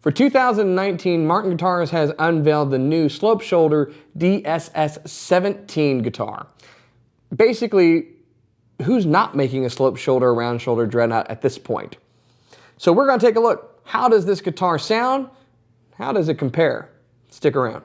For 2019, Martin Guitars has unveiled the new slope shoulder DSS-17 guitar. Basically, who's not making a slope shoulder, round shoulder dreadnought at this point? So we're going to take a look. How does this guitar sound? How does it compare? Stick around.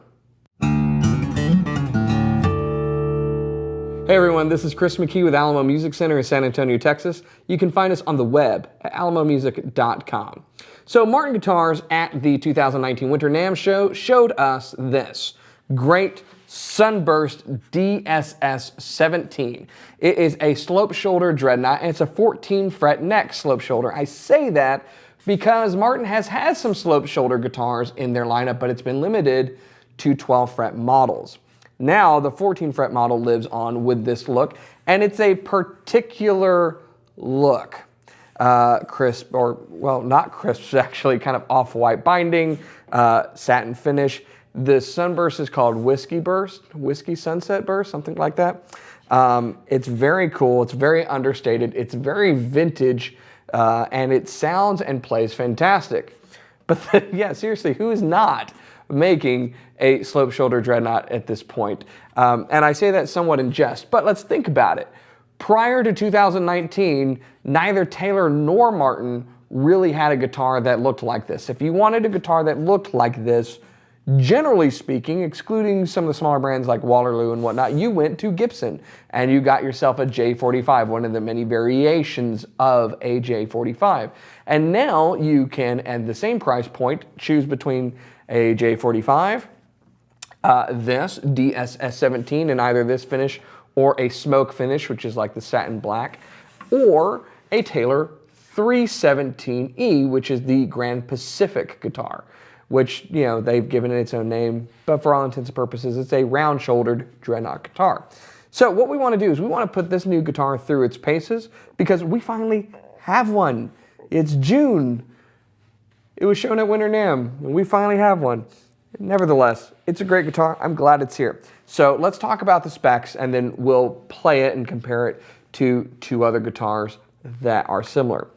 Hey everyone, this is Chris McKee with Alamo Music Center in San Antonio, Texas. You can find us on the web at alamomusic.com. So Martin Guitars at the 2019 Winter NAMM Show showed us this great Sunburst DSS-17. It is a slope shoulder dreadnought and it's a 14 fret neck slope shoulder. I say that because Martin has had some slope shoulder guitars in their lineup, but it's been limited to 12 fret models. Now the 14 fret model lives on with this look, and it's a particular look. Crisp, or well, not crisp, actually kind of off-white binding, satin finish. The Sunburst is called Whiskey Sunset Burst, something like that. It's very cool, it's very understated, it's very vintage, and it sounds and plays fantastic. But yeah, seriously, who is not making a slope shoulder dreadnought at this point? And I say that somewhat in jest, but let's think about it. Prior to 2019, neither Taylor nor Martin really had a guitar that looked like this. If you wanted a guitar that looked like this, generally speaking, excluding some of the smaller brands like Waterloo and whatnot, you went to Gibson and you got yourself a J-45, one of the many variations of a J-45. And now you can, at the same price point, choose between a J-45, this DSS-17 in either this finish or a smoke finish, which is like the satin black, or a Taylor 317E, which is the Grand Pacific guitar, which, you know, they've given it its own name, but for all intents and purposes, it's a round-shouldered dreadnought guitar. So what we want to do is we want to put this new guitar through its paces because we finally have one. It's June. It was shown at Winter NAMM, and we finally have one. Nevertheless, it's a great guitar. I'm glad it's here. So let's talk about the specs, and then we'll play it and compare it to two other guitars that are similar.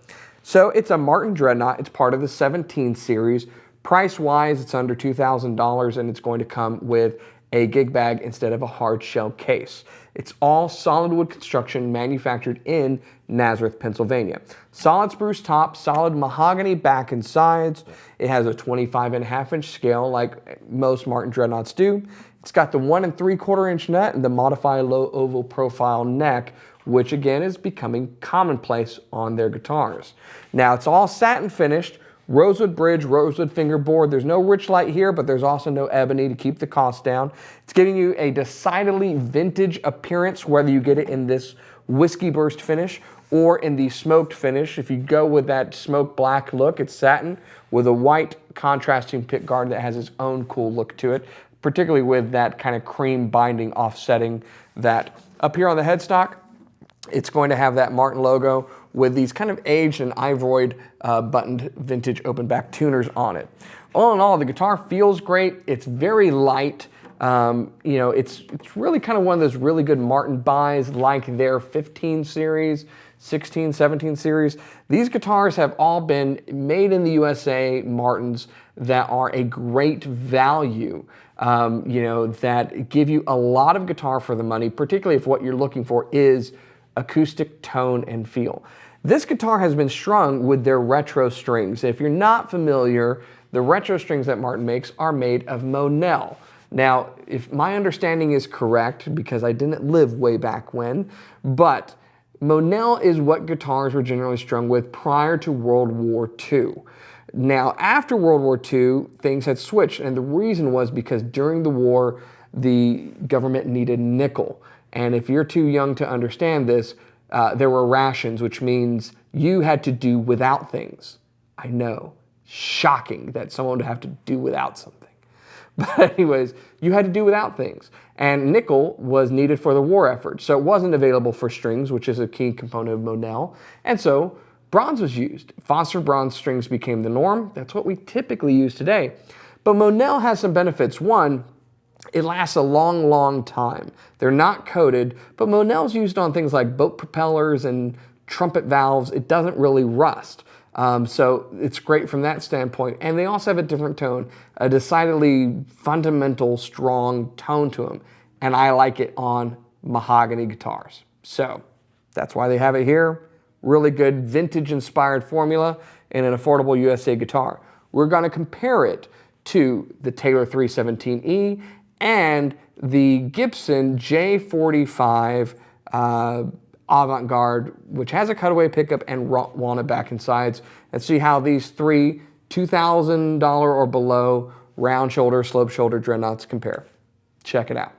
So it's a Martin Dreadnought. It's part of the 17 series. Price-wise, it's under $2,000, and it's going to come with a gig bag instead of a hard shell case. It's all solid wood construction manufactured in Nazareth, Pennsylvania. Solid spruce top, solid mahogany back and sides. It has a 25.5-inch scale like most Martin Dreadnoughts do. It's got the 1 3/4-inch nut and the modified low oval profile neck, which again is becoming commonplace on their guitars. Now it's all satin finished, rosewood bridge, rosewood fingerboard. There's no rich light here, but there's also no ebony to keep the cost down. It's giving you a decidedly vintage appearance, whether you get it in this whiskey burst finish or in the smoked finish. If you go with that smoke black look, it's satin with a white contrasting pick guard that has its own cool look to it, particularly with that kind of cream binding offsetting that up here on the headstock. It's going to have that Martin logo with these kind of aged and ivoroid buttoned vintage open back tuners on it. All in all, the guitar feels great. It's very light. You know, it's really kind of one of those really good Martin buys like their 15 series, 16, 17 series. These guitars have all been made in the USA Martins that are a great value, you know, that give you a lot of guitar for the money, particularly if what you're looking for is acoustic tone and feel. This guitar has been strung with their retro strings. If you're not familiar, the retro strings that Martin makes are made of Monel. Now, if my understanding is correct, because I didn't live way back when, but Monel is what guitars were generally strung with prior to World War II. Now, after World War II, things had switched, and the reason was because during the war, the government needed nickel. And if you're too young to understand this, there were rations, which means you had to do without things. I know, shocking that someone would have to do without something. But anyways, you had to do without things. And nickel was needed for the war effort. So it wasn't available for strings, which is a key component of Monel. And so bronze was used. Phosphor bronze strings became the norm. That's what we typically use today. But Monel has some benefits. One, it lasts a long, long time. They're not coated, but Monel's used on things like boat propellers and trumpet valves. It doesn't really rust. So it's great from that standpoint. And they also have a different tone, a decidedly fundamental, strong tone to them. And I like it on mahogany guitars. So that's why they have it here. Really good vintage-inspired formula in an affordable USA guitar. We're going to compare it to the Taylor 317E and the Gibson J-45 Avant-Garde, which has a cutaway pickup and walnut back and sides, and see how these three $2,000 or below round shoulder, slope shoulder dreadnoughts compare. Check it out.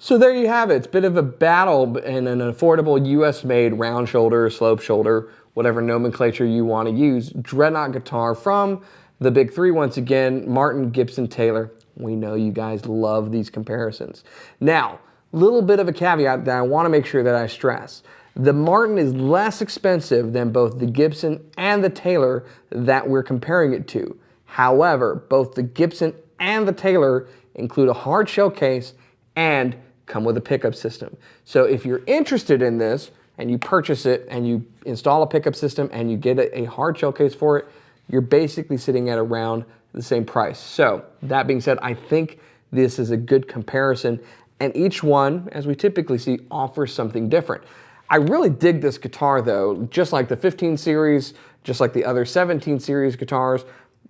So there you have it. It's a bit of a battle in an affordable US-made round shoulder, slope shoulder, whatever nomenclature you want to use, dreadnought guitar from the big three once again, Martin, Gibson, Taylor. We know you guys love these comparisons. Now, little bit of a caveat that I want to make sure that I stress. The Martin is less expensive than both the Gibson and the Taylor that we're comparing it to. However, both the Gibson and the Taylor include a hard shell case and come with a pickup system. So if you're interested in this and you purchase it and you install a pickup system and you get a hard shell case for it, you're basically sitting at around the same price. So that being said, I think this is a good comparison, and each one, as we typically see, offers something different. I really dig this guitar though, just like the 15 series, just like the other 17 series guitars.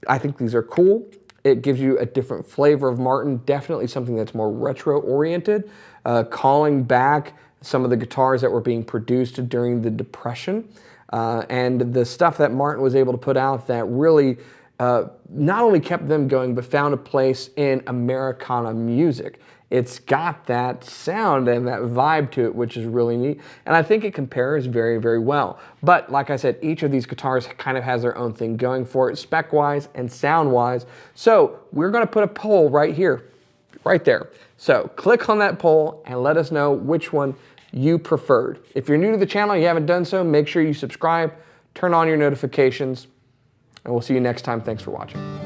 I think these are cool. It gives you a different flavor of Martin, definitely something that's more retro oriented, calling back some of the guitars that were being produced during the Depression, and the stuff that Martin was able to put out that really not only kept them going, but found a place in Americana music. It's got that sound and that vibe to it, which is really neat. And I think it compares very, very well. But like I said, each of these guitars kind of has their own thing going for it, spec-wise and sound-wise. So we're gonna put a poll right here, right there. So click on that poll and let us know which one you preferred. If you're new to the channel and you haven't done so, make sure you subscribe, turn on your notifications, and we'll see you next time. Thanks for watching.